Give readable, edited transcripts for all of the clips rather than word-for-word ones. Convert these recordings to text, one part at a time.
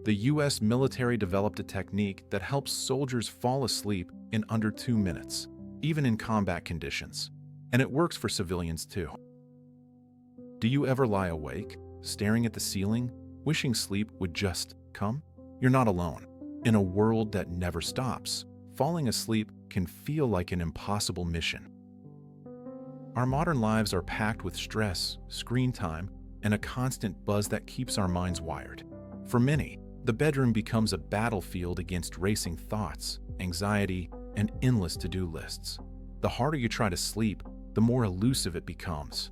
The US military developed a technique that helps soldiers fall asleep in under 2 minutes, even in combat conditions. And it works for civilians too. Do you ever lie awake, staring at the ceiling, wishing sleep would just come? You're not alone. In a world that never stops, falling asleep can feel like an impossible mission. Our modern lives are packed with stress, screen time, and a constant buzz that keeps our minds wired. For many, the bedroom becomes a battlefield against racing thoughts, anxiety, and endless to-do lists. The harder you try to sleep, the more elusive it becomes.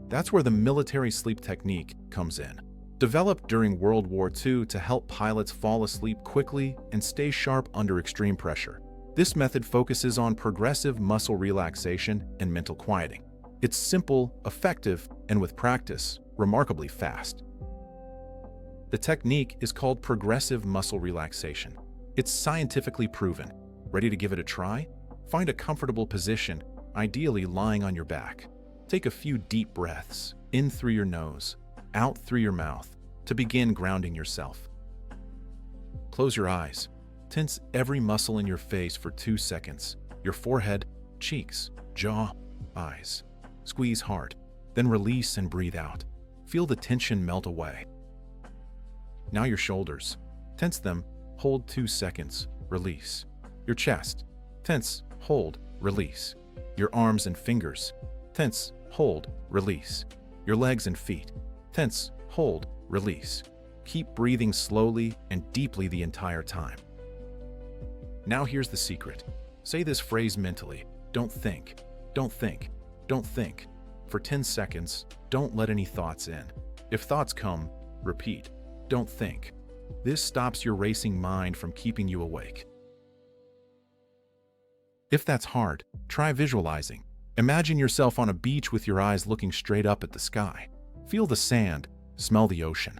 That's where the military sleep technique comes in. Developed during World War II to help pilots fall asleep quickly and stay sharp under extreme pressure. This method focuses on progressive muscle relaxation and mental quieting. It's simple, effective, and with practice, remarkably fast. The technique is called progressive muscle relaxation. It's scientifically proven. Ready to give it a try? Find a comfortable position, ideally lying on your back. Take a few deep breaths, in through your nose, out through your mouth, to begin grounding yourself. Close your eyes. Tense every muscle in your face for 2 seconds. Your forehead, cheeks, jaw, eyes. Squeeze hard, then release and breathe out. Feel the tension melt away. Now your shoulders. Tense them, hold 2 seconds, release. Your chest. Tense, hold, release. Your arms and fingers. Tense, hold, release. Your legs and feet. Tense, hold, release. Keep breathing slowly and deeply the entire time. Now here's the secret. Say this phrase mentally. Don't think, don't think, don't think. For 10 seconds, don't let any thoughts in. If thoughts come, repeat, don't think. This stops your racing mind from keeping you awake. If that's hard, try visualizing. Imagine yourself on a beach with your eyes looking straight up at the sky. Feel the sand, smell the ocean.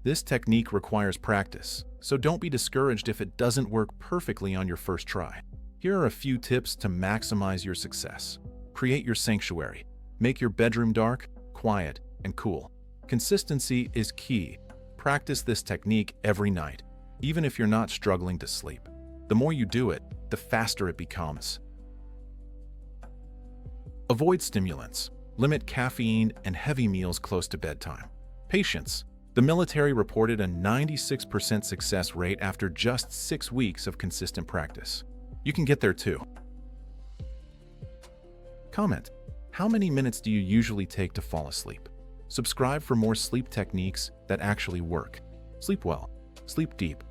This technique requires practice, so don't be discouraged if it doesn't work perfectly on your first try. Here are a few tips to maximize your success. Create your sanctuary. Make your bedroom dark, quiet, and cool. Consistency is key. Practice this technique every night, even if you're not struggling to sleep. The more you do it, the faster it becomes. Avoid stimulants. Limit caffeine and heavy meals close to bedtime. Patience. The military reported a 96% success rate after just 6 weeks of consistent practice. You can get there too. Comment: how many minutes do you usually take to fall asleep? Subscribe for more sleep techniques that actually work. Sleep well, sleep deep,